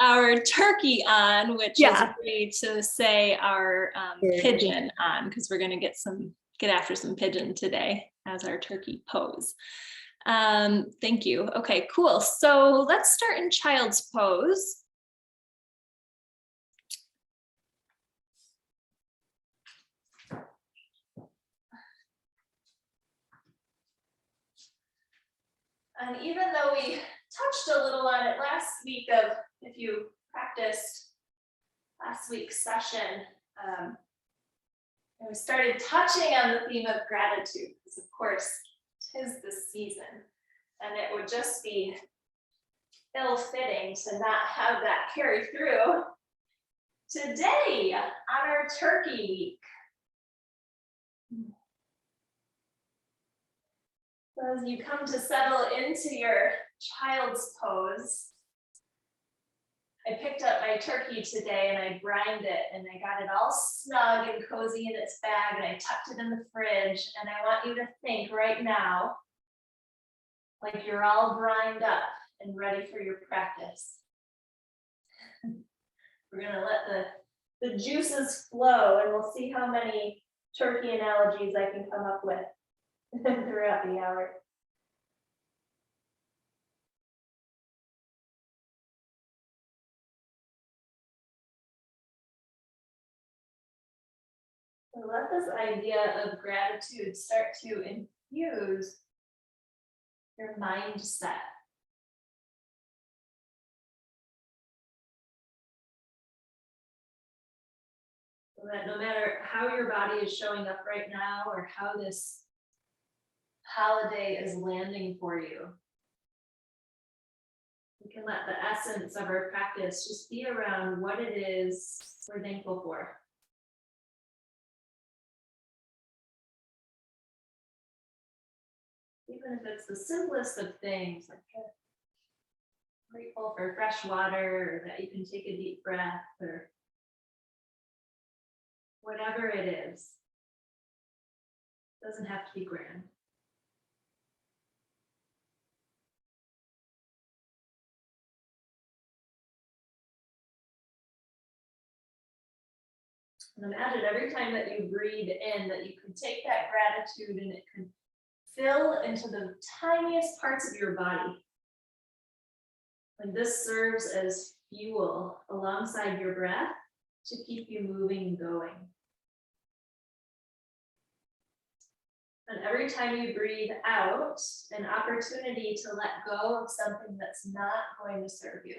our turkey on, which Yeah. is a way to say our pigeon on, because we're going to get after some pigeon today as our turkey pose. Thank you. Okay, cool. So let's start in child's pose. And even though we touched a little on it last week, if you practiced last week's session, and we started touching on the theme of gratitude, because of course, 'tis the season, and it would just be ill-fitting to not have that carry through today on our Turkey Week. So as you come to settle into your child's pose, I picked up my turkey today and I brined it and I got it all snug and cozy in its bag and I tucked it in the fridge. And I want you to think right now, like you're all brined up and ready for your practice. We're gonna let the juices flow and we'll see how many turkey analogies I can come up with throughout the hour. So let this idea of gratitude start to infuse your mindset. So that no matter how your body is showing up right now or how this holiday is landing for you, we can let the essence of our practice just be around what it is we're thankful for. Even if it's the simplest of things, like grateful for fresh water, or that you can take a deep breath, or whatever it is. It doesn't have to be grand. And imagine every time that you breathe in that you can take that gratitude and it can fill into the tiniest parts of your body. And this serves as fuel alongside your breath to keep you moving and going. And every time you breathe out, an opportunity to let go of something that's not going to serve you.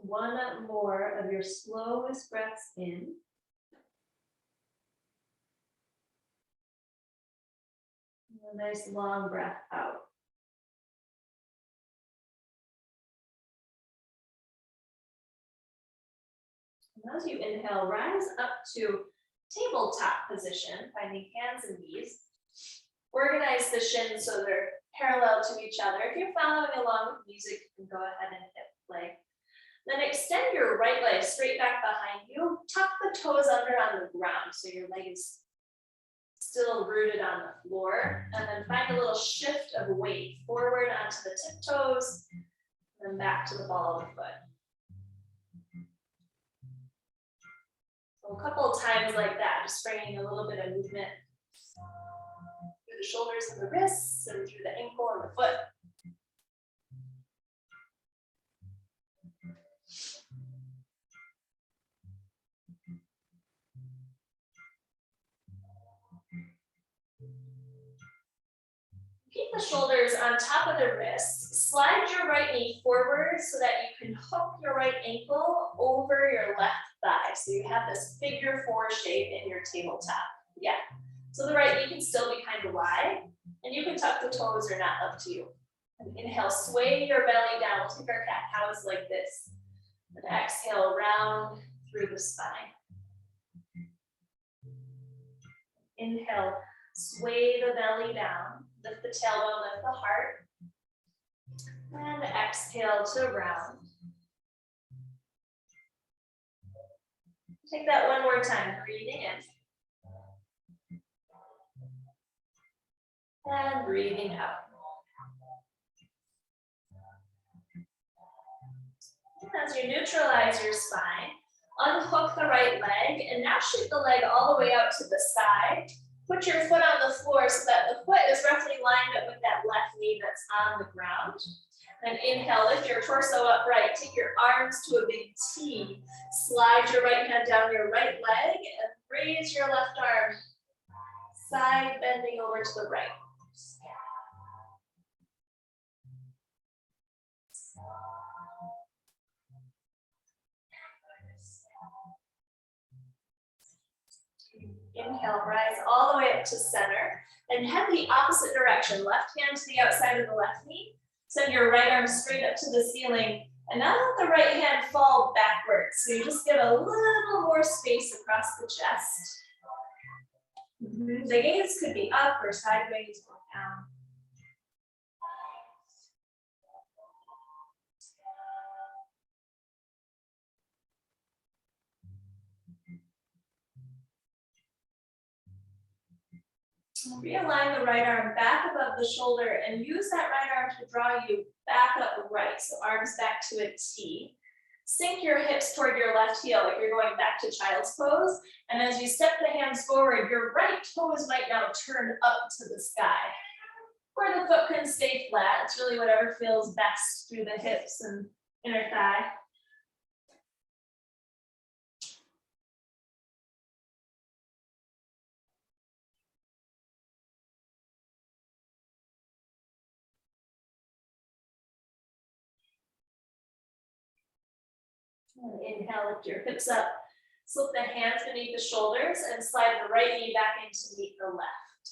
One more of your slowest breaths in. And a nice long breath out. And as you inhale, rise up to tabletop position, finding hands and knees. Organize the shins so they're parallel to each other. If you're following along with music, you can go ahead and hit play. Then extend your right leg straight back behind you. Tuck the toes under on the ground so your leg is still rooted on the floor. And then find a little shift of weight forward onto the tiptoes, and then back to the ball of the foot. So a couple of times like that, just bringing a little bit of movement through the shoulders and the wrists and through the ankle and the foot. Keep the shoulders on top of the wrists. Slide your right knee forward so that you can hook your right ankle over your left thigh. So you have this figure four shape in your tabletop. Yeah. So the right knee can still be kind of wide, and you can tuck the toes or not, up to you. And inhale, sway your belly down. We'll take our cat-cows like this. And exhale, round through the spine. Inhale, sway the belly down. Lift the tailbone, lift the heart. And exhale to round. Take that one more time, breathing in. And breathing out. As you neutralize your spine, unhook the right leg and now shoot the leg all the way out to the side. Put your foot on the floor so that the foot is roughly lined up with that left knee that's on the ground. Then inhale, lift your torso upright, take your arms to a big T. Slide your right hand down your right leg and raise your left arm. Side bending over to the right. Inhale, rise all the way up to center and head the opposite direction. Left hand to the outside of the left knee. Send your right arm straight up to the ceiling. And now let the right hand fall backwards. So you just get a little more space across the chest. The gaze could be up or sideways or down. Realign the right arm back above the shoulder and use that right arm to draw you back upright. So arms back to a T. Sink your hips toward your left heel like you're going back to child's pose. And as you step the hands forward, your right toes might now turn up to the sky. Or the foot can stay flat. It's really whatever feels best through the hips and inner thigh. And inhale, lift your hips up. Slip the hands beneath the shoulders and slide the right knee back in to meet the left.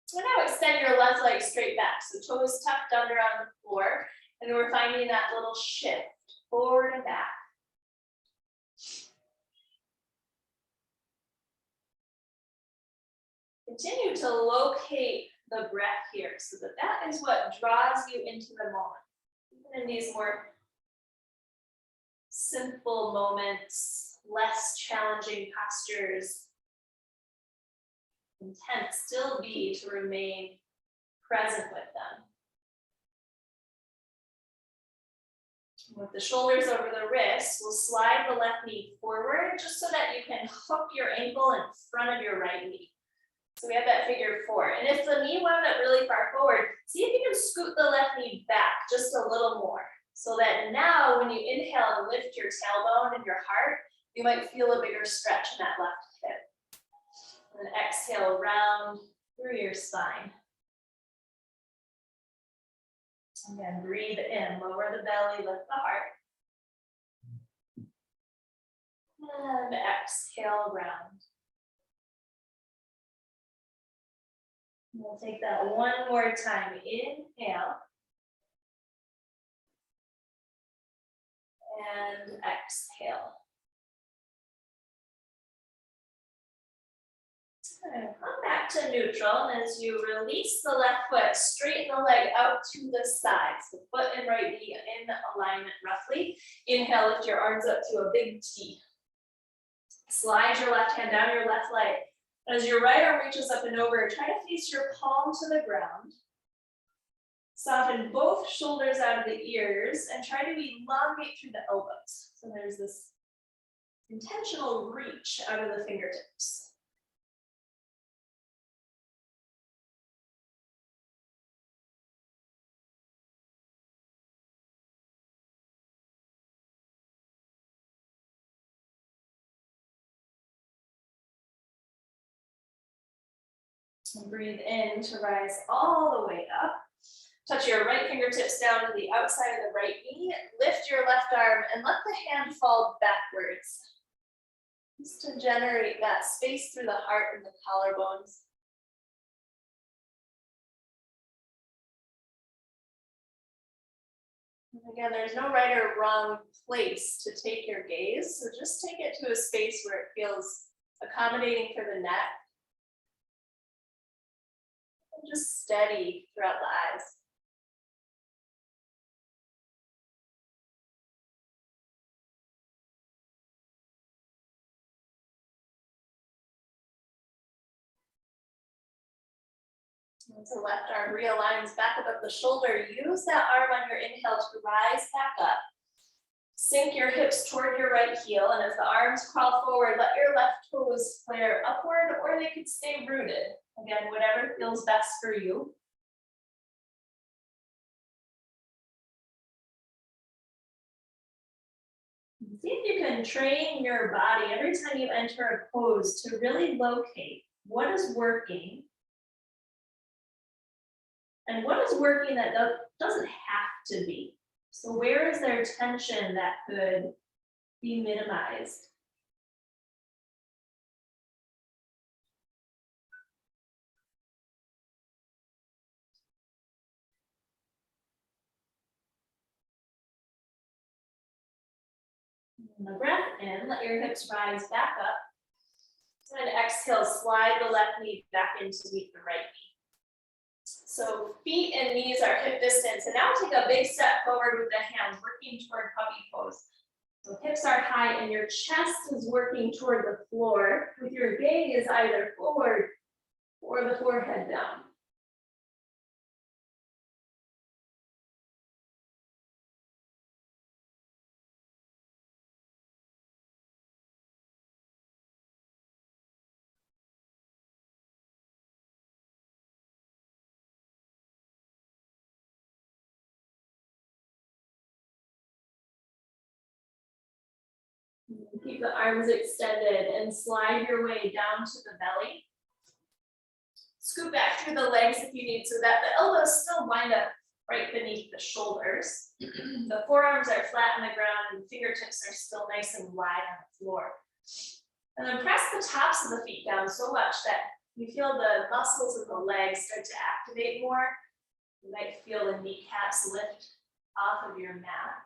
So now extend your left leg straight back. So toes tucked under on the floor. And we're finding that little shift forward and back. Continue to locate the breath here so that that is what draws you into the moment. Even in these more simple moments, less challenging postures, intent still be to remain present with them. With the shoulders over the wrists, we'll slide the left knee forward just so that you can hook your ankle in front of your right knee. So we have that figure 4. And if the knee wound up really far forward, see if you can scoot the left knee back just a little more. So that now when you inhale and lift your tailbone and your heart, you might feel a bigger stretch in that left hip. And then exhale, round through your spine. Again, breathe in, lower the belly, lift the heart. And exhale, round. We'll take that one more time. Inhale. And exhale. And come back to neutral, and as you release the left foot, straighten the leg out to the side. So foot and right knee in alignment roughly. Inhale, lift your arms up to a big T. Slide your left hand down your left leg. As your right arm reaches up and over, try to face your palm to the ground. Soften both shoulders out of the ears and try to elongate through the elbows. So there's this intentional reach out of the fingertips. And breathe in to rise all the way up. Touch your right fingertips down to the outside of the right knee. Lift your left arm and let the hand fall backwards. Just to generate that space through the heart and the collarbones. And again, there's no right or wrong place to take your gaze. So just take it to a space where it feels accommodating for the neck. And just steady throughout the eyes. And so left arm realigns back above the shoulder. Use that arm on your inhale to rise back up. Sink your hips toward your right heel, and as the arms crawl forward, let your left toes flare upward, or they could stay rooted. Again, whatever feels best for you. See if you can train your body every time you enter a pose to really locate what is working and what is working that doesn't have to be. So where is there tension that could be minimized? And the breath in, let your hips rise back up. And exhale, slide the left knee back in to meet the right knee. So feet and knees are hip distance. And now take a big step forward with the hands, working toward puppy pose. So hips are high and your chest is working toward the floor with your gaze either forward or the forehead down. Keep the arms extended and slide your way down to the belly. Scoot back through the legs if you need so that the elbows still wind up right beneath the shoulders. The forearms are flat on the ground and the fingertips are still nice and wide on the floor. And then press the tops of the feet down so much that you feel the muscles of the legs start to activate more. You might feel the kneecaps lift off of your mat.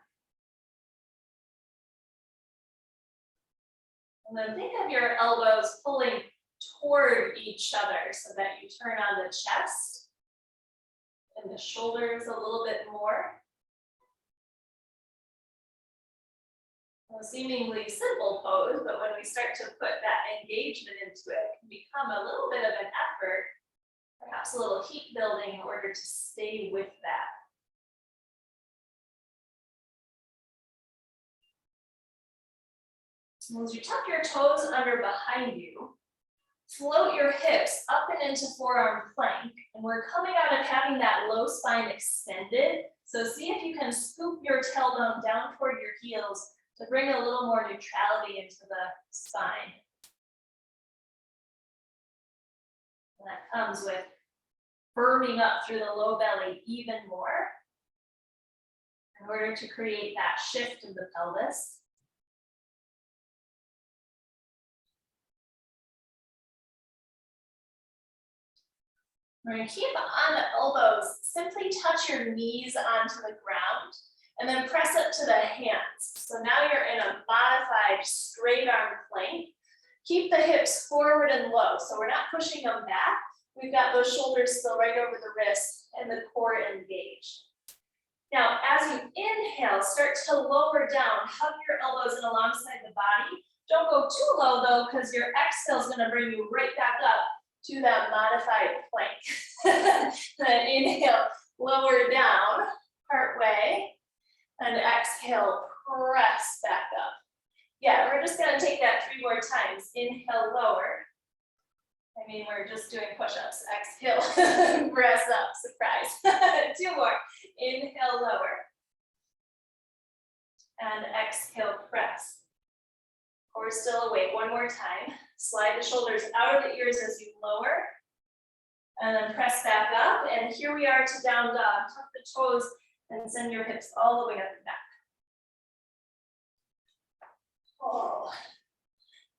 And then think of your elbows pulling toward each other so that you turn on the chest and the shoulders a little bit more. A seemingly simple pose, but when we start to put that engagement into it, it can become a little bit of an effort, perhaps a little heat building in order to stay with that. As you tuck your toes under behind you, float your hips up and into forearm plank. And we're coming out of having that low spine extended. So see if you can scoop your tailbone down toward your heels to bring a little more neutrality into the spine. And that comes with firming up through the low belly even more in order to create that shift in the pelvis. We're going to keep on the elbows. Simply touch your knees onto the ground and then press up to the hands. So now you're in a modified straight arm plank. Keep the hips forward and low. So we're not pushing them back. We've got those shoulders still right over the wrist and the core engaged. Now, as you inhale, start to lower down. Hug your elbows in alongside the body. Don't go too low though, because your exhale is going to bring you right back up to that modified plank. Then inhale, lower down, part way, and exhale, press back up. Yeah, we're just gonna take that 3 more times. Inhale, lower. I mean, we're just doing push-ups. Exhale, press up, surprise. 2 more. Inhale, lower. And exhale, press. Core still awake. 1 more time. Slide the shoulders out of the ears as you lower. And then press back up. And here we are to down dog. Tuck the toes and send your hips all the way up and back. Oh.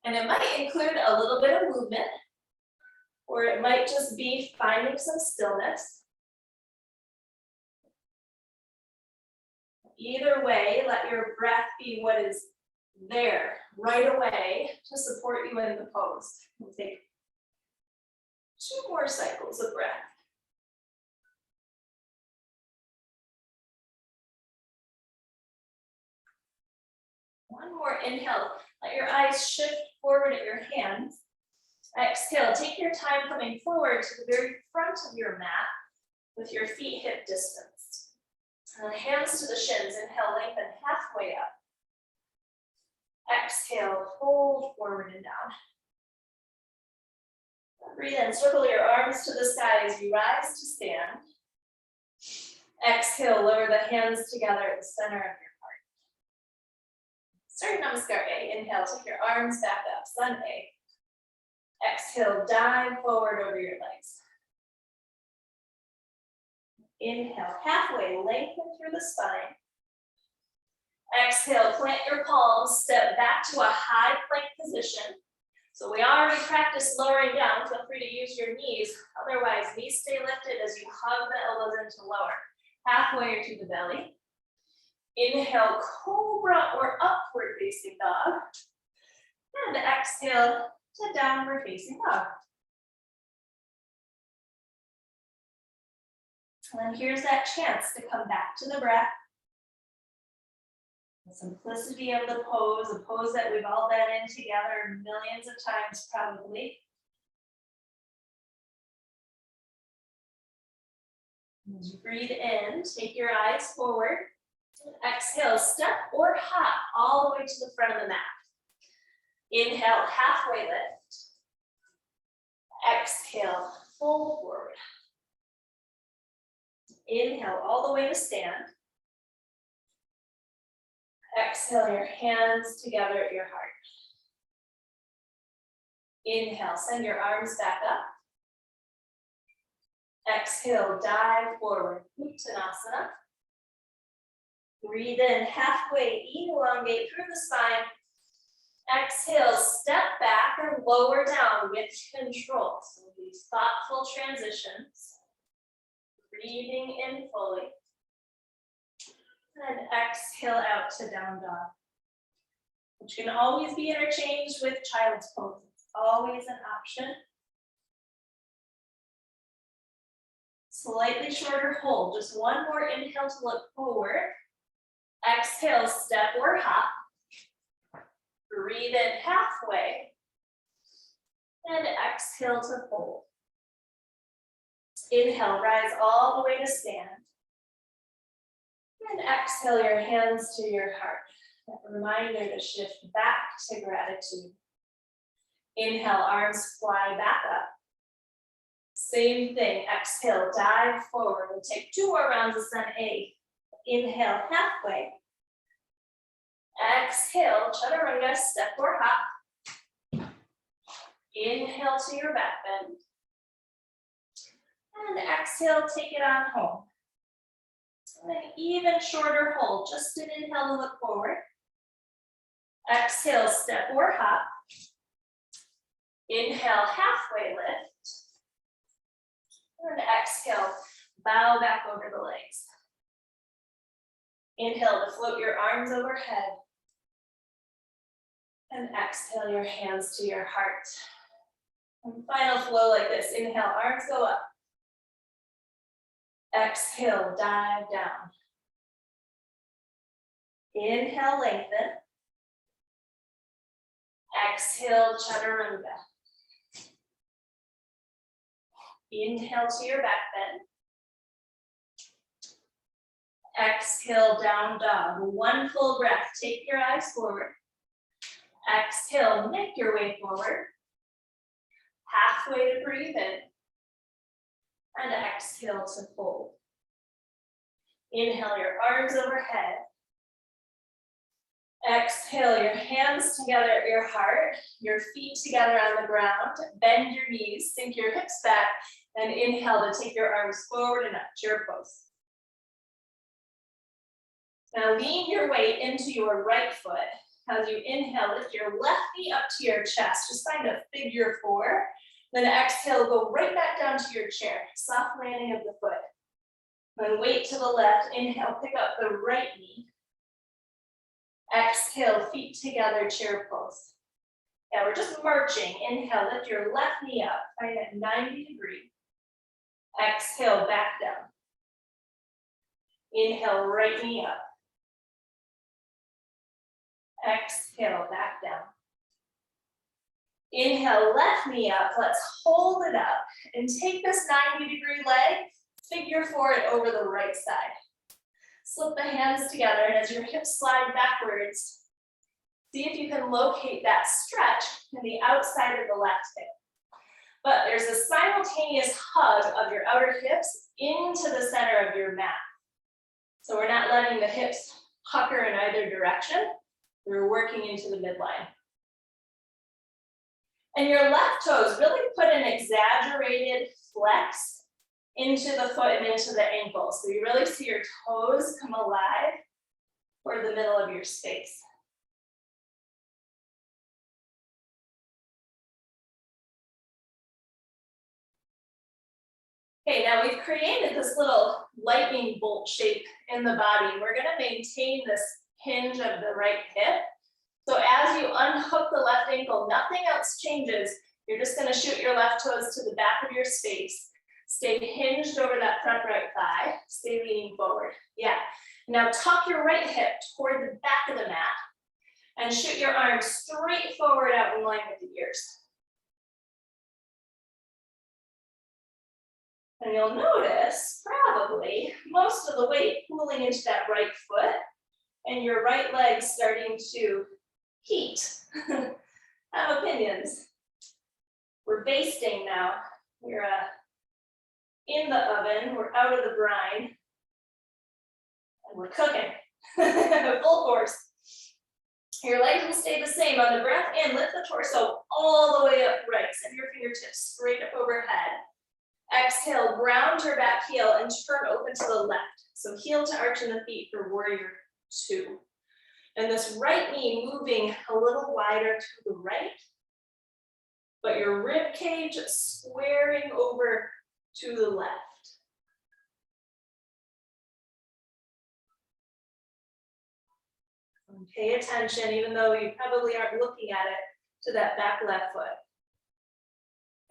And it might include a little bit of movement, or it might just be finding some stillness. Either way, let your breath be what is there right away to support you in the pose. We'll take 2 more cycles of breath. One more inhale. Let your eyes shift forward at your hands. Exhale, take your time coming forward to the very front of your mat with your feet hip distance. And hands to the shins. Inhale, lengthen halfway up. Exhale, fold forward and down. Breathe in, circle your arms to the sky as you rise to stand. Exhale, lower the hands together at the center of your heart. Start Namaskar A. Inhale, take your arms back up, Sun A. Exhale, dive forward over your legs. Inhale, halfway, lengthen through the spine. Exhale, plant your palms, step back to a high plank position. So we already practiced lowering down. Feel free to use your knees. Otherwise, knees stay lifted as you hug the elbows into lower. Halfway to the belly. Inhale, cobra or upward facing dog. And exhale to downward facing dog. And here's that chance to come back to the breath. The simplicity of the pose, a pose that we've all been in together millions of times probably. As you breathe in, take your eyes forward. Exhale, step or hop all the way to the front of the mat. Inhale, halfway lift. Exhale, fold forward. Inhale, all the way to stand. Exhale, your hands together at your heart. Inhale, send your arms back up. Exhale, dive forward, Uttanasana. Breathe in, halfway, elongate through the spine. Exhale, step back or lower down with control. So these thoughtful transitions. Breathing in fully. And exhale out to down dog, which can always be interchanged with child's pose. It's always an option. Slightly shorter hold, just one more inhale to look forward. Exhale, step or hop. Breathe in halfway. And exhale to fold. Inhale, rise all the way to stand. And exhale your hands to your heart. A reminder to shift back to gratitude. Inhale, arms fly back up. Same thing, exhale, dive forward. We'll take 2 more rounds of Sun A. Inhale, halfway. Exhale, chaturanga, step or hop. Inhale to your back bend. And exhale, take it on home. And then even shorter hold, just an inhale to look forward. Exhale, step or hop. Inhale, halfway lift. And exhale, bow back over the legs. Inhale to float your arms overhead. And exhale your hands to your heart. And final flow like this. Inhale, arms go up. Exhale, dive down. Inhale, lengthen. Exhale, chaturanga. Inhale to your back bend. Exhale, down dog. One full breath. Take your eyes forward. Exhale, make your way forward. Halfway to breathe in. And exhale to fold. Inhale your arms overhead. Exhale your hands together at your heart, your feet together on the ground. Bend your knees, sink your hips back, and inhale to take your arms forward and up to your pose. Now lean your weight into your right foot. As you inhale, lift your left knee up to your chest. Just find a figure 4. Then exhale, go right back down to your chair. Soft landing of the foot. Then weight to the left. Inhale, pick up the right knee. Exhale, feet together, chair pose. Yeah, we're just marching. Inhale, lift your left knee up. Find that 90 degree. Exhale, back down. Inhale, right knee up. Exhale, back down. Inhale, left knee up. Let's hold it up and take this 90-degree leg, figure 4 it over the right side. Slip the hands together, and as your hips slide backwards, see if you can locate that stretch in the outside of the left hip. But there's a simultaneous hug of your outer hips into the center of your mat. So we're not letting the hips pucker in either direction. We're working into the midline. And your left toes, really put an exaggerated flex into the foot and into the ankle. So you really see your toes come alive toward the middle of your space. Okay, now we've created this little lightning bolt shape in the body. We're gonna maintain this hinge of the right hip. So as you unhook the left ankle, nothing else changes. You're just gonna shoot your left toes to the back of your space. Stay hinged over that front right thigh. Stay leaning forward. Yeah. Now tuck your right hip toward the back of the mat and shoot your arms straight forward out in line with the ears. And you'll notice, probably, most of the weight pulling into that right foot and your right leg starting to heat. Have opinions. We're basting now. We're in the oven, we're out of the brine, and we're cooking. Full force. Your legs will stay the same. On the breath in, lift the torso all the way up right. Send your fingertips straight up overhead. Exhale, ground your back heel and turn open to the left. So heel to arch in the feet for warrior 2. And this right knee moving a little wider to the right, but your rib cage squaring over to the left. And pay attention, even though you probably aren't looking at it, to that back left foot.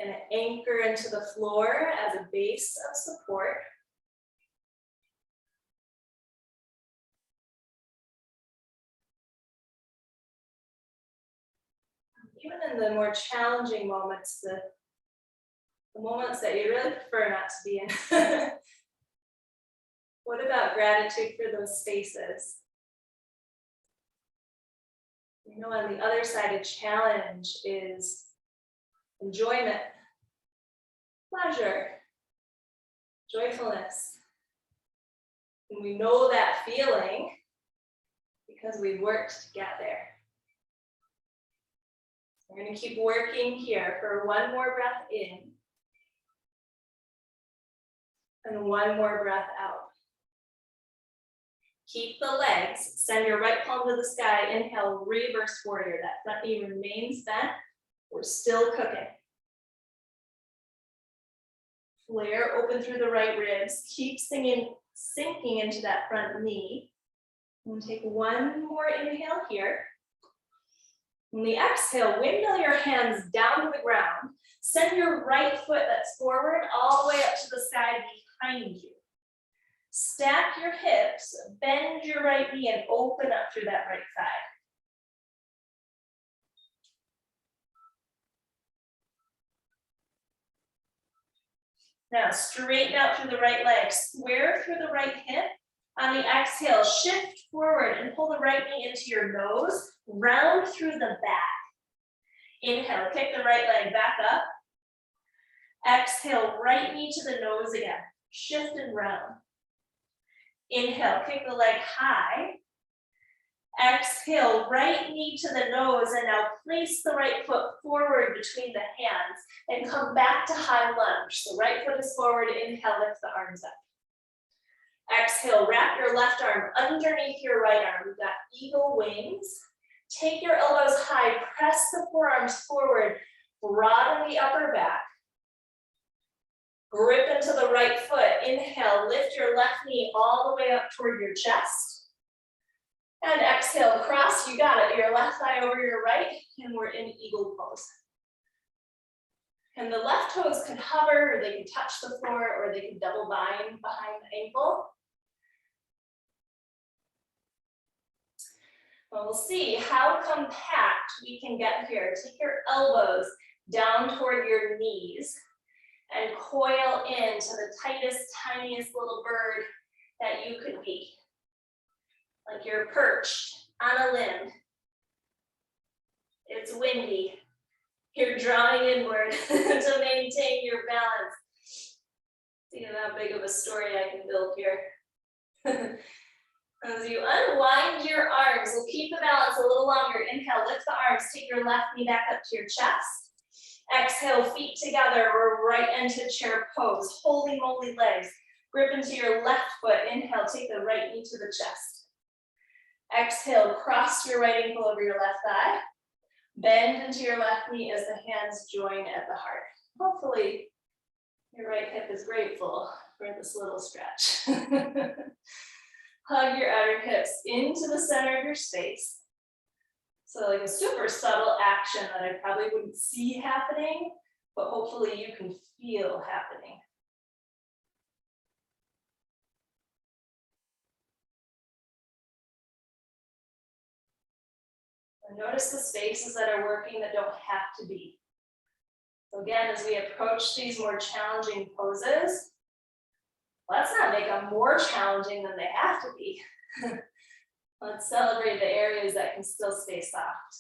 And anchor into the floor as a base of support. Even in the more challenging moments, the moments that you really prefer not to be in. What about gratitude for those spaces? You know, on the other side of challenge is enjoyment, pleasure, joyfulness. And we know that feeling because we've worked to get there. We're going to keep working here for one more breath in and one more breath out. Keep the legs, send your right palm to the sky, inhale, reverse warrior. That front knee remains bent. We're still cooking. Flare open through the right ribs. Keep sinking into that front knee. And take one more inhale here. On the exhale, windmill your hands down to the ground. Send your right foot that's forward all the way up to the sky behind you. Stack your hips, bend your right knee, and open up through that right thigh. Now straighten out through the right leg, square through the right hip. On the exhale, shift forward and pull the right knee into your nose, round through the back. Inhale, kick the right leg back up. Exhale, right knee to the nose again. Shift and round. Inhale, kick the leg high. Exhale, right knee to the nose, and now place the right foot forward between the hands and come back to high lunge. So right foot is forward, inhale, lift the arms up. Exhale, wrap your left arm underneath your right arm. We've got eagle wings. Take your elbows high, press the forearms forward, broaden the upper back. Grip into the right foot. Inhale, lift your left knee all the way up toward your chest. And exhale, cross, you got it. Your left thigh over your right, and we're in eagle pose. And the left toes can hover, or they can touch the floor, or they can double bind behind the ankle. We'll see how compact we can get here. Take your elbows down toward your knees and coil into the tightest, tiniest little bird that you could be. Like you're perched on a limb. It's windy. You're drawing inward to maintain your balance. See how big of a story I can build here. As you unwind your arms, we'll keep the balance a little longer. Inhale, lift the arms, take your left knee back up to your chest. Exhale, feet together, or right into chair pose. Holy moly legs. Grip into your left foot. Inhale, take the right knee to the chest. Exhale, cross your right ankle over your left thigh. Bend into your left knee as the hands join at the heart. Hopefully, your right hip is grateful for this little stretch. Hug your outer hips into the center of your space. So like a super subtle action that I probably wouldn't see happening, but hopefully you can feel happening. And notice the spaces that are working that don't have to be. So again, as we approach these more challenging poses, let's not make them more challenging than they have to be. Let's celebrate the areas that can still stay soft.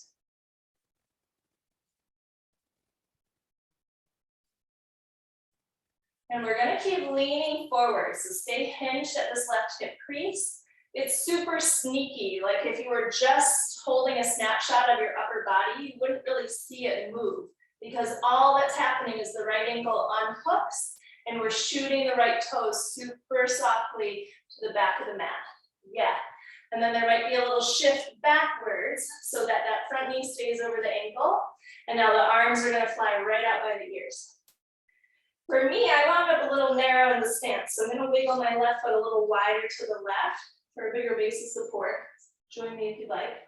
And we're going to keep leaning forward. So stay hinged at this left hip crease. It's super sneaky. Like if you were just holding a snapshot of your upper body, you wouldn't really see it move because all that's happening is the right ankle unhooks and we're shooting the right toes super softly to the back of the mat. Yeah. And then there might be a little shift backwards so that that front knee stays over the ankle. And now the arms are going to fly right out by the ears. For me, I wound up a little narrow in the stance. So I'm going to wiggle my left foot a little wider to the left for a bigger base of support. Join me if you'd like.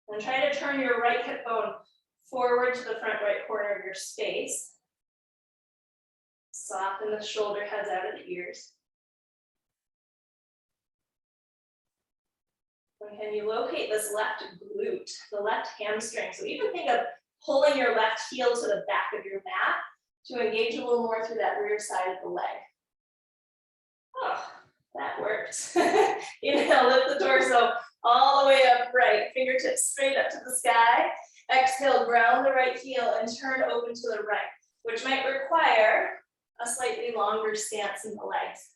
And try to turn your right hip bone forward to the front right corner of your space. Soften the shoulder heads out of the ears. And can you locate this left glute, the left hamstring? So even think of pulling your left heel to the back of your mat to engage a little more through that rear side of the leg. Oh, that works. Inhale, lift the torso all the way upright, fingertips straight up to the sky. Exhale, ground the right heel and turn open to the right, which might require a slightly longer stance in the legs.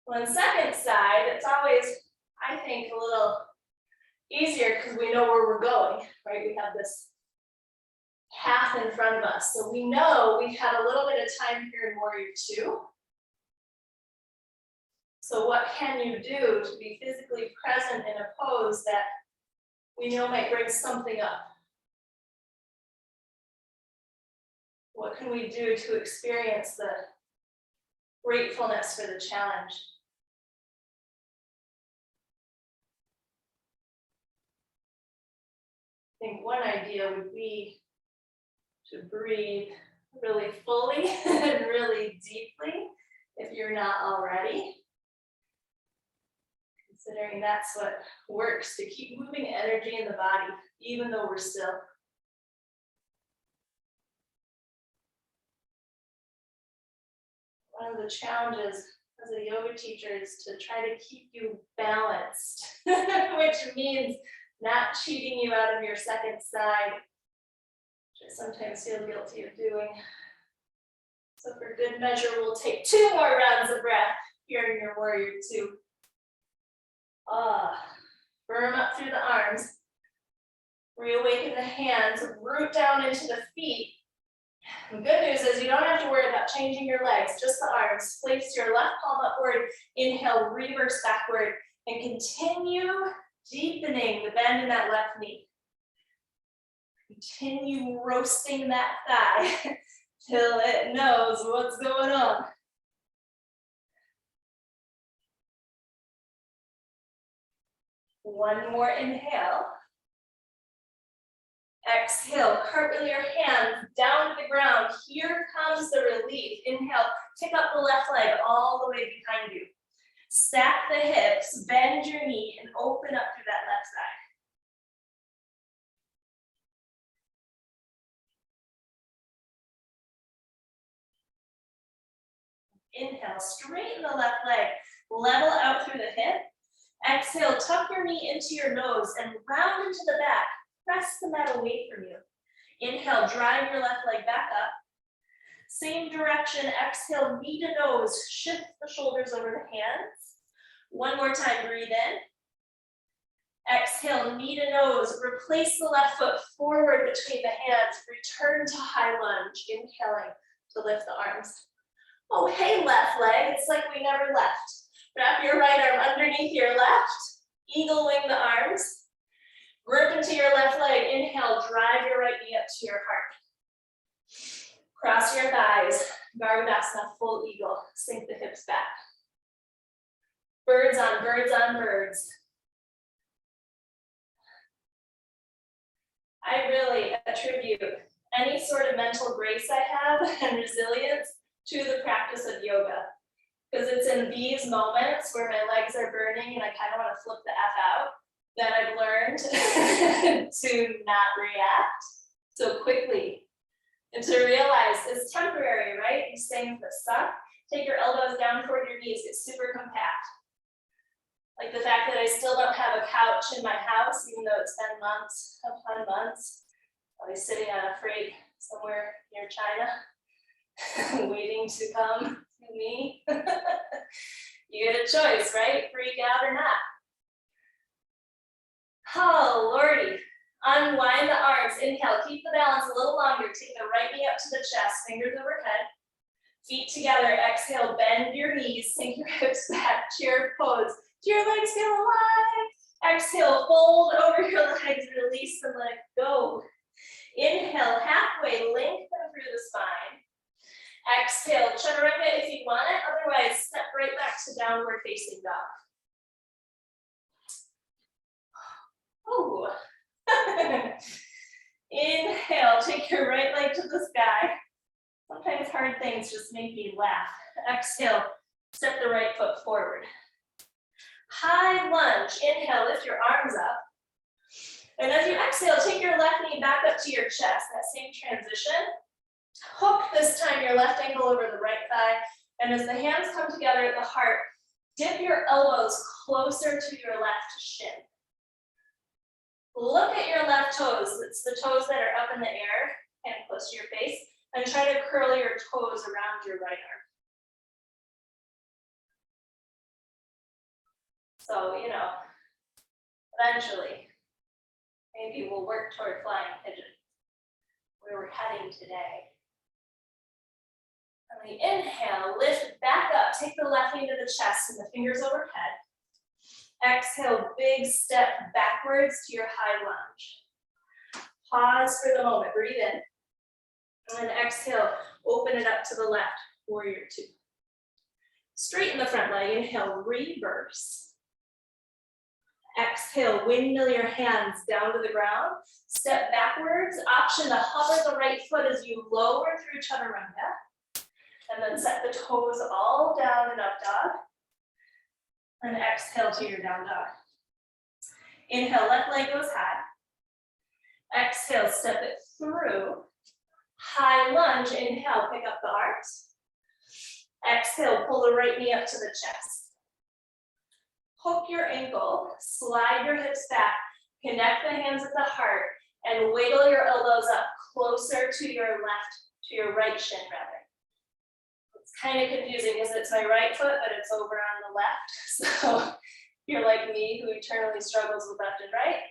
On second side, it's always, I think, a little easier because we know where we're going, right? We have this path in front of us. So we know we have a little bit of time here in Warrior Two. So what can you do to be physically present in a pose that we know might bring something up? What can we do to experience the gratefulness for the challenge? I think one idea would be to breathe really fully and really deeply if you're not already. Considering that's what works to keep moving energy in the body, even though we're still. One of the challenges as a yoga teacher is to try to keep you balanced, which means not cheating you out of your second side, which I sometimes feel guilty of doing. So for good measure, we'll take 2 more rounds of breath here in your Warrior Two. Firm up through the arms. Reawaken the hands, root down into the feet. The good news is you don't have to worry about changing your legs, just the arms. Place your left palm upward, inhale, reverse backward, and continue deepening the bend in that left knee. Continue roasting that thigh till it knows what's going on. One more inhale. Exhale, cartwheel your hands down to the ground. Here comes the relief. Inhale, pick up the left leg all the way behind you. Stack the hips, bend your knee, and open up through that left side. Inhale, straighten the left leg, level out through the hip. Exhale, tuck your knee into your nose and round into the back. Press the mat away from you. Inhale, drive your left leg back up. Same direction, exhale, knee to nose, shift the shoulders over the hands. One more time, breathe in. Exhale, knee to nose, replace the left foot forward between the hands, return to high lunge, inhaling to lift the arms. Oh, hey, left leg, it's like we never left. Wrap your right arm underneath your left, eagle wing the arms. Grip into your left leg, inhale, drive your right knee up to your heart. Cross your thighs, Garudasana, full eagle, sink the hips back. Birds on birds on birds. I really attribute any sort of mental grace I have and resilience to the practice of yoga. Because it's in these moments where my legs are burning and I kind of want to flip the F out that I've learned to not react so quickly and to realize it's temporary, right? You stay in the sun, take your elbows down toward your knees, get super compact. Like the fact that I still don't have a couch in my house, even though it's been months upon months. I'll be sitting on a freight somewhere near China, waiting to come to me. You get a choice, right? Freak out or not. Oh, Lordy. Unwind the arms. Inhale, keep the balance a little longer. Take the right knee up to the chest, fingers overhead. Feet together. Exhale, bend your knees, sink your hips back, chair pose. Do your legs feel alive? Exhale, fold over your legs, release and let go. Inhale, halfway, lengthen through the spine. Exhale, chaturanga if you want it, otherwise step right back to downward facing dog. Oh. Inhale, take your right leg to the sky. Sometimes hard things just make me laugh. Exhale, step the right foot forward. High lunge, inhale, lift your arms up. And as you exhale, take your left knee back up to your chest, that same transition. Hook this time your left ankle over the right thigh. And as the hands come together at the heart, dip your elbows closer to your left shin. Look at your left toes. It's the toes that are up in the air and close to your face. And try to curl your toes around your right arm. So, eventually, maybe we'll work toward flying pigeon, where we're heading today. And we inhale, lift back up, take the left knee to the chest and the fingers overhead. Exhale, big step backwards to your high lunge. Pause for the moment, breathe in. And then exhale, open it up to the left, warrior two. Straighten the front leg, inhale, reverse. Exhale, windmill your hands down to the ground. Step backwards, option to hover the right foot as you lower through chaturanga. And then set the toes all down and up dog. And exhale to your down dog. Inhale, left leg goes high. Exhale, step it through. High lunge, inhale, pick up the arms. Exhale, pull the right knee up to the chest. Hook your ankle, slide your hips back, connect the hands at the heart, and wiggle your elbows up closer to your right shin rather. It's kind of confusing because it's my right foot, but it's over on the left. So if you're like me who eternally struggles with left and right.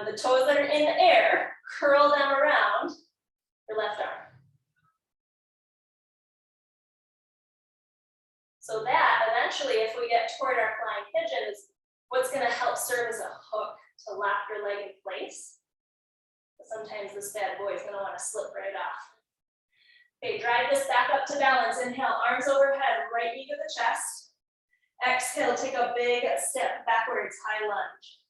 The toes that are in the air, curl them around your left arm. So that eventually, if we get toward our flying pigeon, is what's going to help serve as a hook to lock your leg in place. But sometimes this bad boy is going to want to slip right off. Okay, drive this back up to balance. Inhale, arms overhead, right knee to the chest. Exhale, take a big step backwards, high lunge.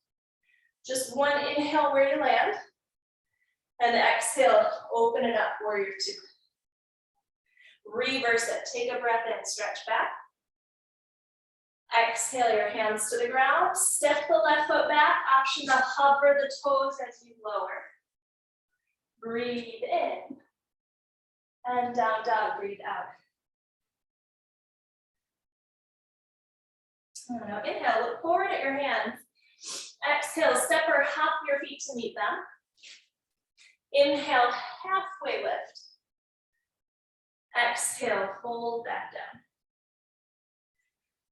Just one inhale where you land. And exhale, open it up, warrior two. Reverse it. Take a breath in, stretch back. Exhale your hands to the ground. Step the left foot back. Option to hover the toes as you lower. Breathe in. And down, down, breathe out. Now inhale, look forward at your hands. Exhale, step or hop your feet to meet them. Inhale, halfway lift. Exhale, fold back down.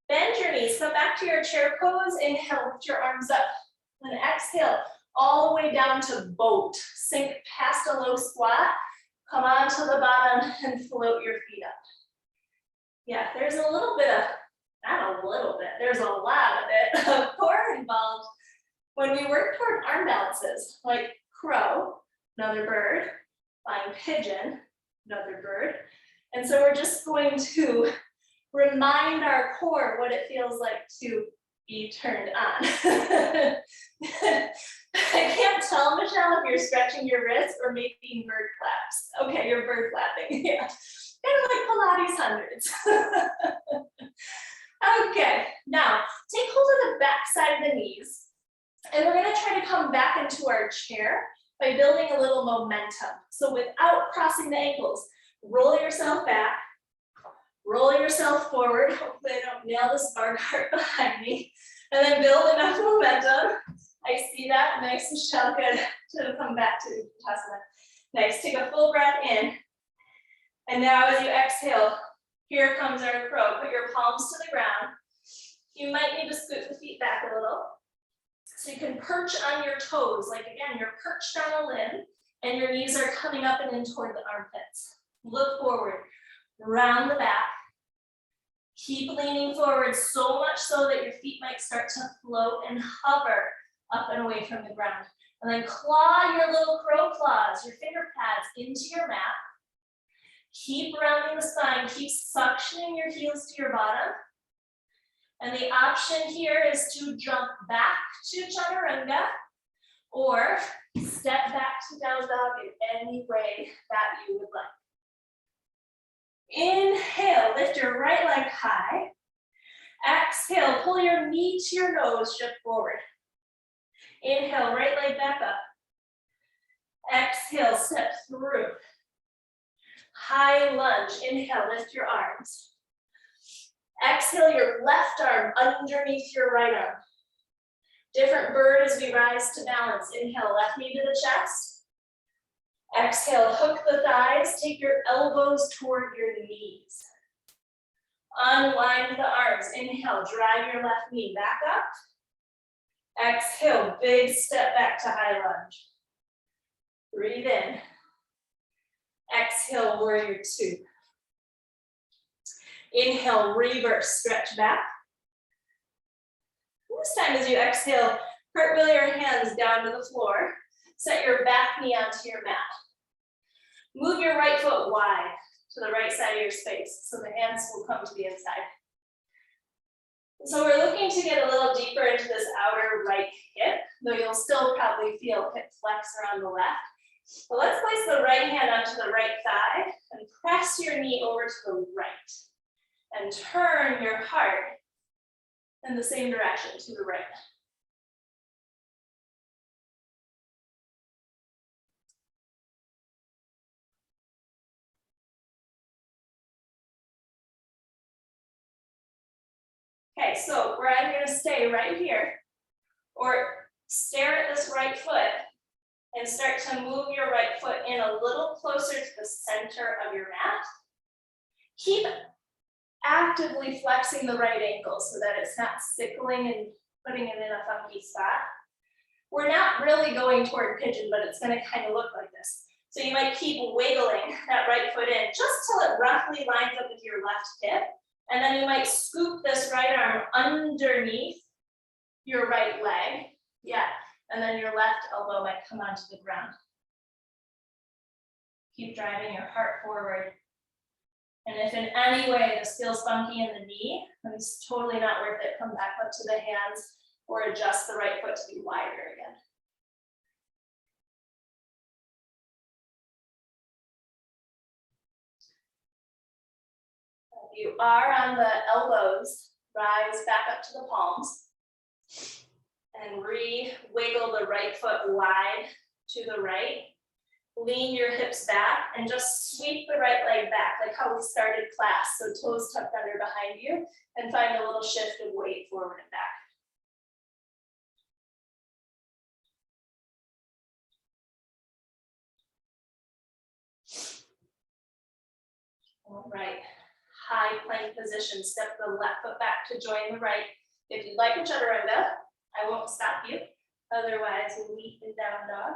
Bend your knees, come back to your chair pose. Inhale, lift your arms up. Then exhale, all the way down to boat. Sink past a low squat. Come on to the bottom and float your feet up. Yeah, there's a little bit of, not a little bit, there's a lot of it of core involved when we work toward arm balances, like crow, another bird, flying pigeon, another bird. And so we're just going to remind our core what it feels like to be turned on. I can't tell, Michelle, if you're stretching your wrists or making bird flaps. Okay, you're bird flapping, yeah. Kind of like Pilates hundreds. Okay, now take hold of the back side of the knees. And we're gonna try to come back into our chair by building a little momentum. So without crossing the ankles, roll yourself back, roll yourself forward. Hopefully I don't nail this bar cart behind me. And then build enough momentum. I see that, nice, Michelle, good to come back to Vinyasa. Nice, take a full breath in. And now as you exhale, here comes our crow. Put your palms to the ground. You might need to scoot the feet back a little. So you can perch on your toes, like again, you're perched on a limb and your knees are coming up and in toward the armpits. Look forward, round the back. Keep leaning forward so much so that your feet might start to float and hover up and away from the ground. And then claw your little crow claws, your finger pads into your mat. Keep rounding the spine, keep suctioning your heels to your bottom. And the option here is to jump back to chaturanga or step back to down dog in any way that you would like. Inhale, lift your right leg high. Exhale, pull your knee to your nose, shift forward. Inhale, right leg back up. Exhale, step through. High lunge, inhale, lift your arms. Exhale your left arm underneath your right arm. Different bird as we rise to balance. Inhale, left knee to the chest. Exhale, hook the thighs, take your elbows toward your knees. Unwind the arms. Inhale, drive your left knee back up. Exhale, big step back to high lunge. Breathe in. Exhale, warrior two. Inhale, reverse, stretch back. This time as you exhale, cartwheel your hands down to the floor. Set your back knee onto your mat. Move your right foot wide to the right side of your space so the hands will come to the inside. So we're looking to get a little deeper into this outer right hip, though you'll still probably feel hip flex around the left. So let's place the right hand onto the right thigh and press your knee over to the right. And turn your heart in the same direction to the right. Okay, so where I'm going to stay right here, or stare at this right foot and start to move your right foot in a little closer to the center of your mat. Keep actively flexing the right ankle so that it's not sickling and putting it in a funky spot. We're not really going toward pigeon, but it's going to kind of look like this. So you might keep wiggling that right foot in just till it roughly lines up with your left hip. And then you might scoop this right arm underneath your right leg. Yeah, and then your left elbow might come onto the ground. Keep driving your heart forward. And if in any way this feels funky in the knee, then it's totally not worth it. Come back up to the hands or adjust the right foot to be wider again. If you are on the elbows, rise back up to the palms and re-wiggle the right foot wide to the right. Lean your hips back and just sweep the right leg back, like how we started class. So toes tucked under behind you, and find a little shift of weight forward and back. All right, high plank position. Step the left foot back to join the right. If you'd like a chaturanga, I won't stop you. Otherwise, we'll meet in down dog.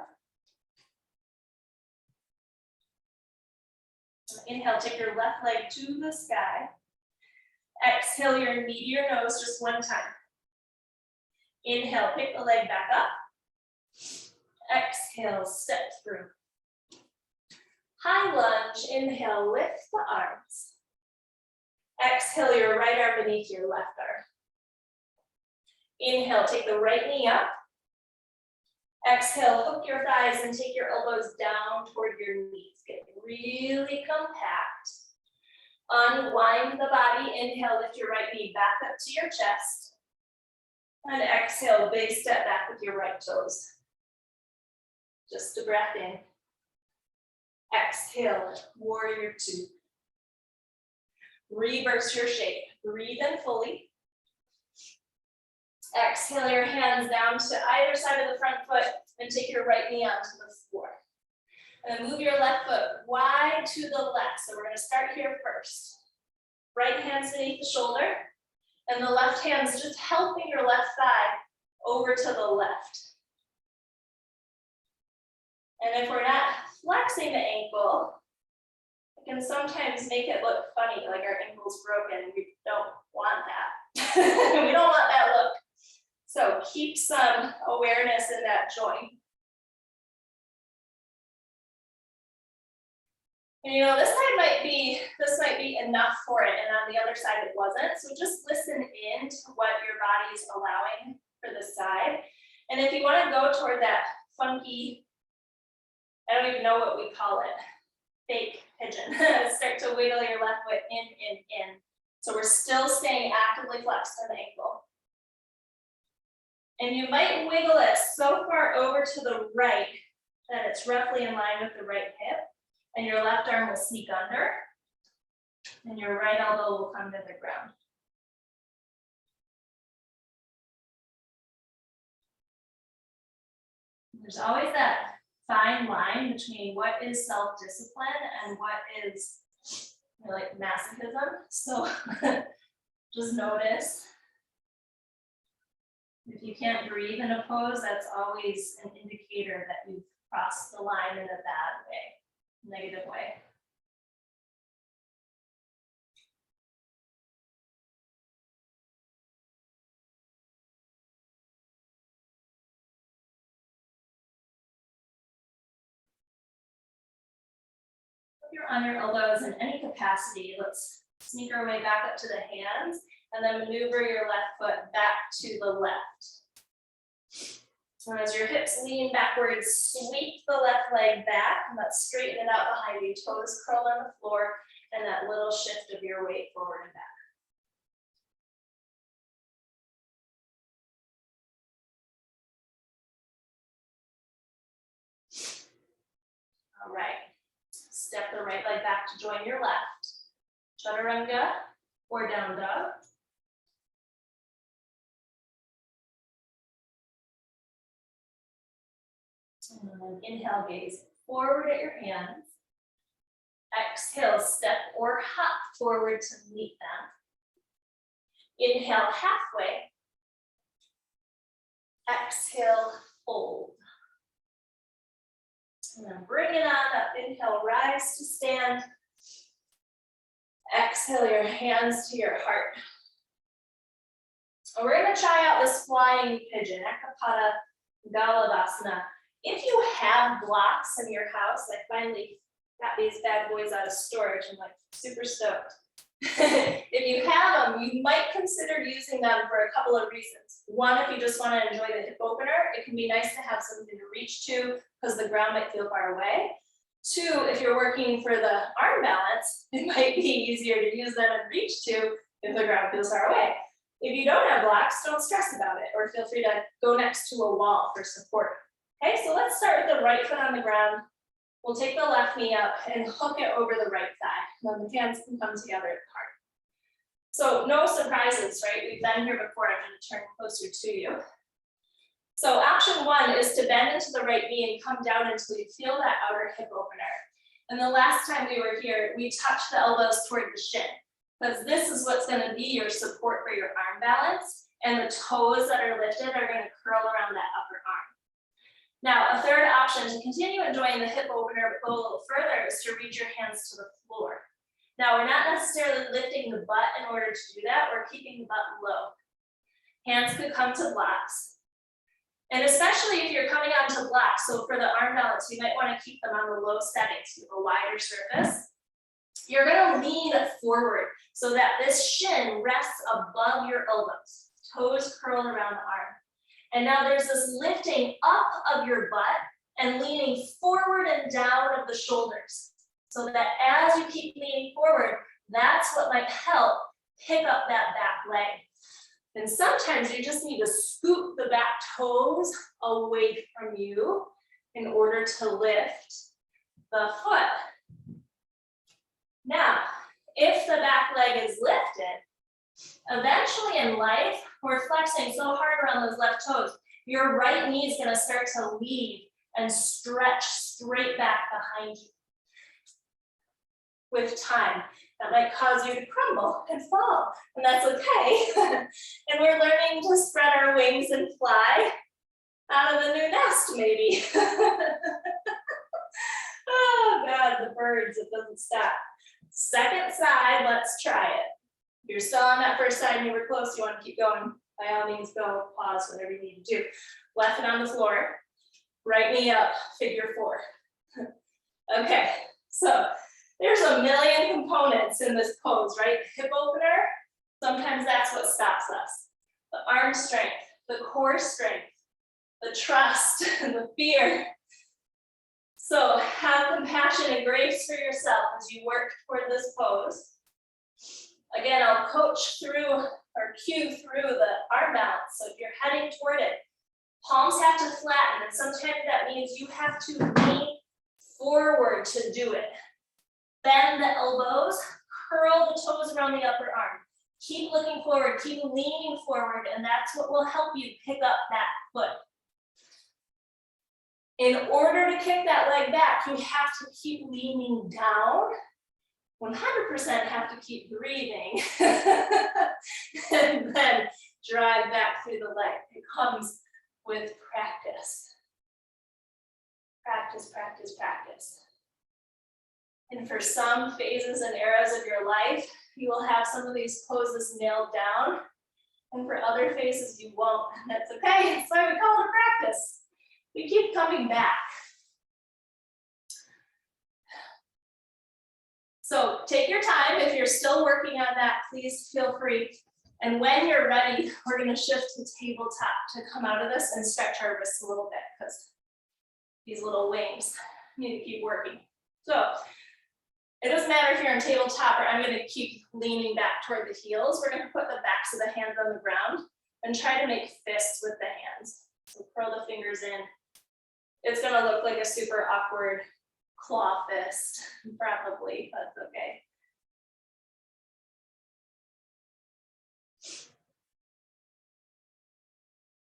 Inhale, take your left leg to the sky. Exhale your knee to your nose just one time. Inhale, pick the leg back up. Exhale, step through. High lunge, inhale, lift the arms. Exhale your right arm beneath your left arm. Inhale, take the right knee up. Exhale, hook your thighs and take your elbows down toward your knees. Get really compact. Unwind the body. Inhale, lift your right knee back up to your chest. And exhale, big step back with your right toes. Just a breath in. Exhale, warrior two. Reverse your shape. Breathe in fully. Exhale your hands down to either side of the front foot and take your right knee onto the floor. And then move your left foot wide to the left. So we're going to start here first. Right hand's beneath the shoulder, and the left hand's just helping your left thigh over to the left. And if we're not flexing the ankle, it can sometimes make it look funny, like our ankle's broken. We don't want that. We don't want that look. So keep some awareness in that joint. And you know, this might be enough for it, and on the other side it wasn't. So just listen in to what your body is allowing for this side. And if you want to go toward that funky, I don't even know what we call it, fake pigeon. Start to wiggle your left foot in. So we're still staying actively flexed in the ankle. And you might wiggle it so far over to the right that it's roughly in line with the right hip, and your left arm will sneak under, and your right elbow will come to the ground. There's always that fine line between what is self-discipline and what is, you know, like masochism. So just notice. If you can't breathe in a pose, that's always an indicator that you've crossed the line in a bad way, negative way. If you're on your elbows in any capacity, let's sneak our way back up to the hands and then maneuver your left foot back to the left. So as your hips lean backwards, sweep the left leg back and let's straighten it out behind you. Toes curled on the floor and that little shift of your weight forward and back. All right, step the right leg back to join your left. Chaturanga or down dog. And then inhale, gaze forward at your hands. Exhale, step or hop forward to meet them. Inhale, halfway. Exhale, fold. And then bring it on up. Inhale, rise to stand. Exhale your hands to your heart. And we're going to try out this flying pigeon, Ekapada Galadasana. If you have blocks in your house, I finally got these bad boys out of storage. I'm like super stoked. If you have them, you might consider using them for a couple of reasons. One, if you just want to enjoy the hip opener, it can be nice to have something to reach to because the ground might feel far away. Two, if you're working for the arm balance, it might be easier to use them and reach to if the ground feels far away. If you don't have blocks, don't stress about it, or feel free to go next to a wall for support. Okay, so let's start with the right foot on the ground. We'll take the left knee up and hook it over the right thigh. Then the hands can come together apart. So no surprises, right? We've been here before. I'm going to turn closer to you. So option one is to bend into the right knee and come down until you feel that outer hip opener. And the last time we were here, we touched the elbows toward the shin, because this is what's going to be your support for your arm balance, and the toes that are lifted are going to curl around that upper arm. Now, a third option to continue enjoying the hip opener but go a little further is to reach your hands to the floor. Now, we're not necessarily lifting the butt in order to do that. We're keeping the butt low. Hands could come to blocks. And especially if you're coming onto blocks, so for the arm balance, you might want to keep them on the low settings with a wider surface. You're going to lean forward so that this shin rests above your elbows. Toes curl around the arm. And now there's this lifting up of your butt and leaning forward and down of the shoulders. So that as you keep leaning forward, that's what might help pick up that back leg. And sometimes you just need to scoop the back toes away from you in order to lift the foot. Now, if the back leg is lifted, eventually in life, we're flexing so hard around those left toes, your right knee is going to start to lead and stretch straight back behind you. With time, that might cause you to crumble and fall, and that's okay. And we're learning to spread our wings and fly out of the new nest, maybe. Oh God, the birds, it doesn't stop. Second side, let's try it. If you're still on that first side and you were close, you want to keep going, by all means go, pause, whatever you need to do. Left foot on the floor, right knee up, figure four. Okay, so there's a million components in this pose, right? Hip opener, sometimes that's what stops us. The arm strength, the core strength, the trust, and the fear. So have compassion and grace for yourself as you work toward this pose. Again, I'll coach through or cue through the arm balance. So if you're heading toward it, palms have to flatten, and sometimes that means you have to lean forward to do it. Bend the elbows, curl the toes around the upper arm. Keep looking forward, keep leaning forward, and that's what will help you pick up that foot. In order to kick that leg back, you have to keep leaning down. 100% have to keep breathing. And then drive back through the leg. It comes with practice. Practice, practice, practice. And for some phases and eras of your life, you will have some of these poses nailed down. And for other phases, you won't. And that's okay. That's why we call it practice. We keep coming back. So take your time. If you're still working on that, please feel free. And when you're ready, we're going to shift to tabletop to come out of this and stretch our wrists a little bit, because these little wings need to keep working. So it doesn't matter if you're in tabletop, or I'm going to keep leaning back toward the heels. We're going to put the backs of the hands on the ground and try to make fists with the hands. So curl the fingers in. It's going to look like a super awkward claw fist, probably, but that's okay.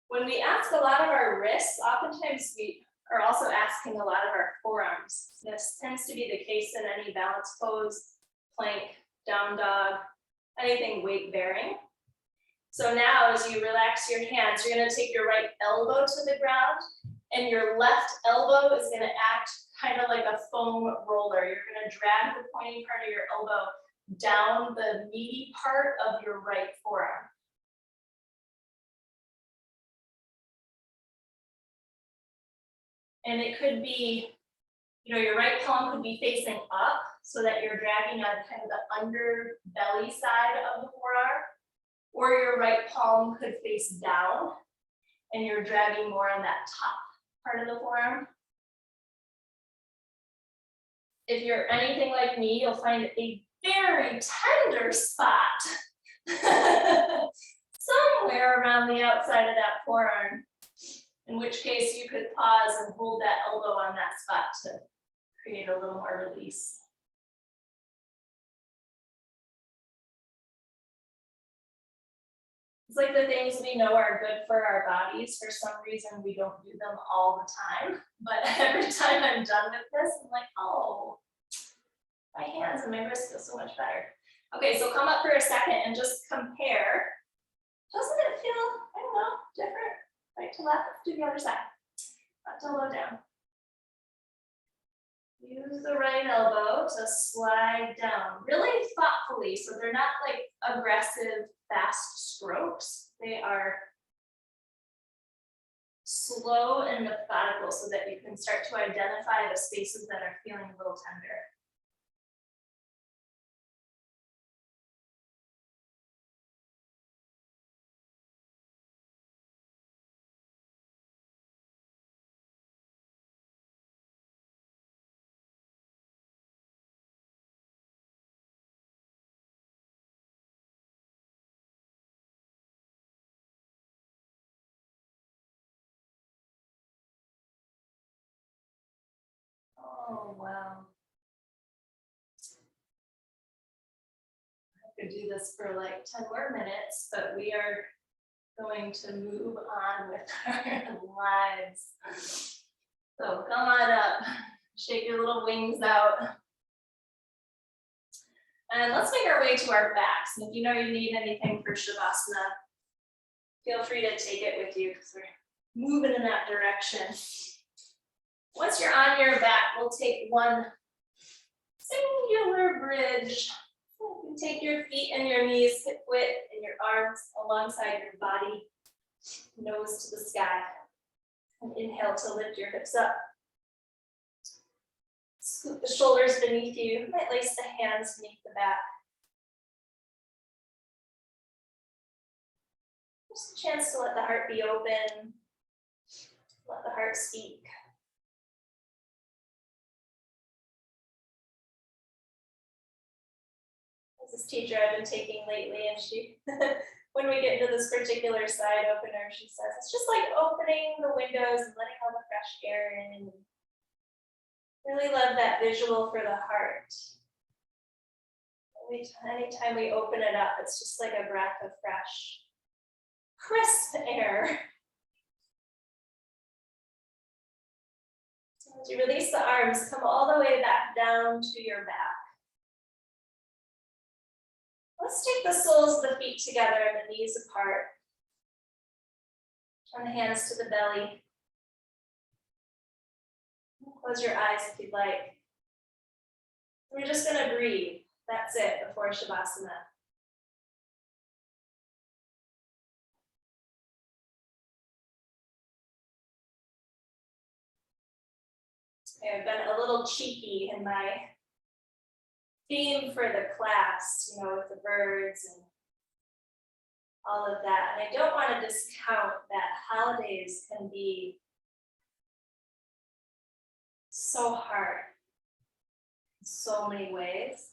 When we ask a lot of our wrists, oftentimes we are also asking a lot of our forearms. This tends to be the case in any balance pose, plank, down dog, anything weight bearing. So now as you relax your hands, you're going to take your right elbow to the ground, and your left elbow is going to act kind of like a foam roller. You're going to drag the pointing part of your elbow down the meaty part of your right forearm. And it could be, your right palm could be facing up so that you're dragging on kind of the underbelly side of the forearm, or your right palm could face down and you're dragging more on that top part of the forearm. if you're anything like me, you'll find a very tender spot somewhere around the outside of that forearm, in which case you could pause and hold that elbow on that spot to create a little more release. It's like the things we know are good for our bodies. For some reason, we don't do them all the time. But every time I'm done with this, I'm like, oh, my hands and my wrists feel so much better. Okay, so come up for a second and just compare. Doesn't it feel, I don't know, different? Right to left, do the other side. Left elbow down. Use the right elbow to slide down really thoughtfully, so they're not like aggressive, fast strokes. They are slow and methodical so that you can start to identify the spaces that are feeling a little tender. Oh, wow. I could do this for like 10 more minutes, but we are going to move on with our lives. So come on up, shake your little wings out. And let's make our way to our backs. And if you know you need anything for Shavasana, feel free to take it with you because we're moving in that direction. Once you're on your back, we'll take one singular bridge. You can take your feet and your knees hip width and your arms alongside your body, nose to the sky. And inhale to lift your hips up. Scoop the shoulders beneath you. You might lace the hands beneath the back. Just a chance to let the heart be open. Let the heart speak. This teacher I've been taking lately, and she, when we get into this particular side opener, she says, it's just like opening the windows and letting all the fresh air in. Really love that visual for the heart. Anytime we open it up, it's just like a breath of fresh, crisp air. So as you release the arms, come all the way back down to your back. Let's take the soles of the feet together and the knees apart. Turn the hands to the belly. Close your eyes if you'd like. We're just going to breathe. That's it before Shavasana. Okay, I've been a little cheeky in my theme for the class, with the birds and all of that. And I don't want to discount that holidays can be so hard in so many ways.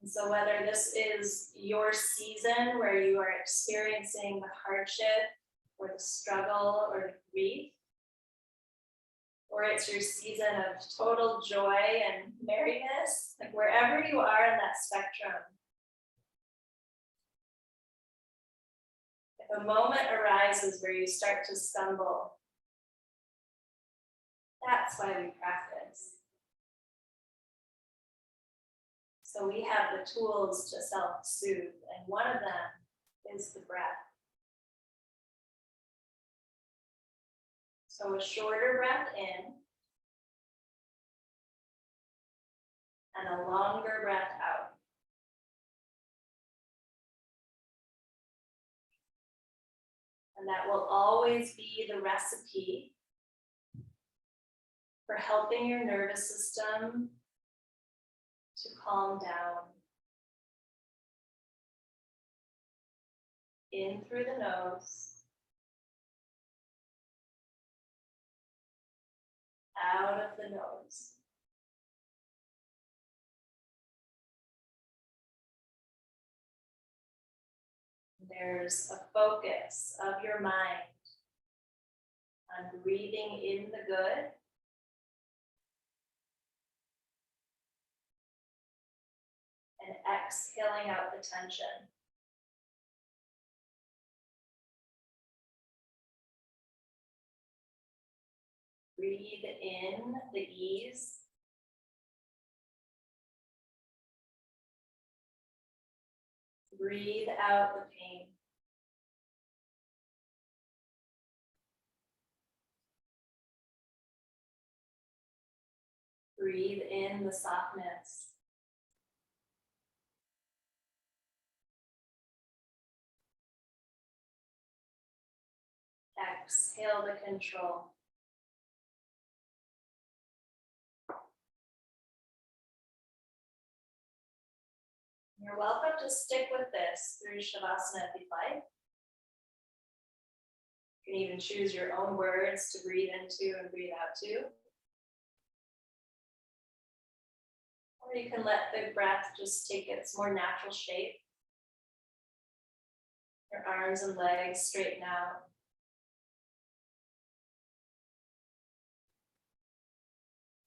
And so whether this is your season where you are experiencing the hardship or the struggle or the grief, or it's your season of total joy and merriness, like wherever you are in that spectrum, if a moment arises where you start to stumble, that's why we practice. So we have the tools to self-soothe, and one of them is the breath. So a shorter breath in and a longer breath out. And that will always be the recipe for helping your nervous system to calm down. In through the nose. out of the nose. There's a focus of your mind on breathing in the good and exhaling out the tension. Breathe in the ease. Breathe out the pain. Breathe in the softness. Exhale the control. You're welcome to stick with this through Shavasana if you'd like. You can even choose your own words to breathe into and breathe out to. Or you can let the breath just take its more natural shape. Your arms and legs straighten out.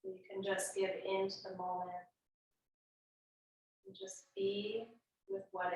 You can just give into the moment and just be with what is.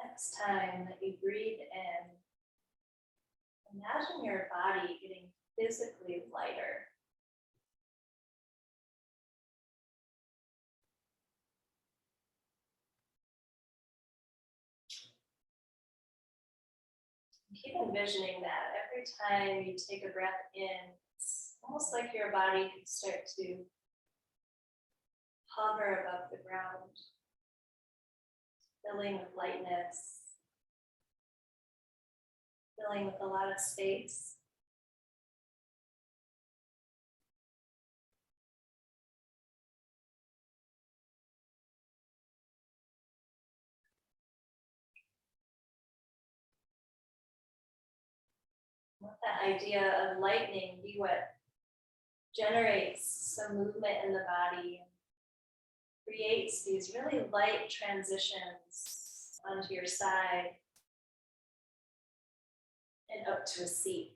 Next time that you breathe in, imagine your body getting physically lighter. Keep envisioning that every time you take a breath in, it's almost like your body can start to hover above the ground, filling with lightness, filling with a lot of space. Let that idea of lightning be what generates some movement in the body, creates these really light transitions onto your side and up to a seat.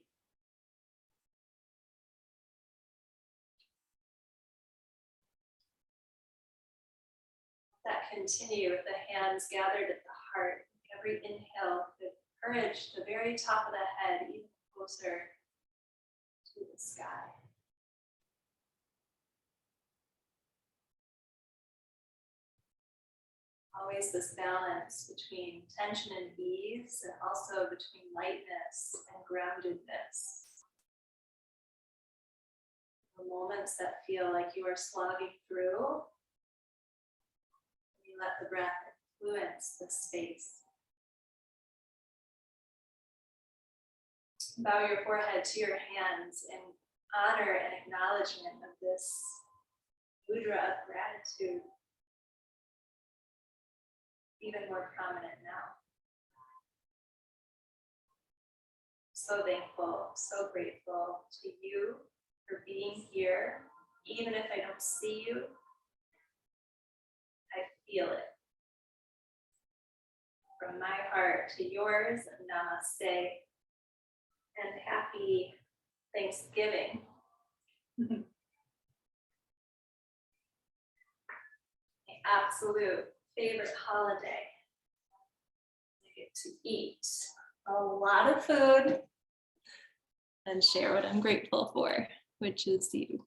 That continue with the hands gathered at the heart. Every inhale could Encourage the very top of the head, even closer to the sky. Always this balance between tension and ease, and also between lightness and groundedness. The moments that feel like you are slogging through, you let the breath influence the space. Bow your forehead to your hands in honor and acknowledgement of this mudra of gratitude, even more prominent now. So thankful, so grateful to you for being here. Even if I don't see you, I feel it. From my heart to yours, namaste. And happy Thanksgiving. My absolute favorite holiday. I get to eat a lot of food and share what I'm grateful for, which is you.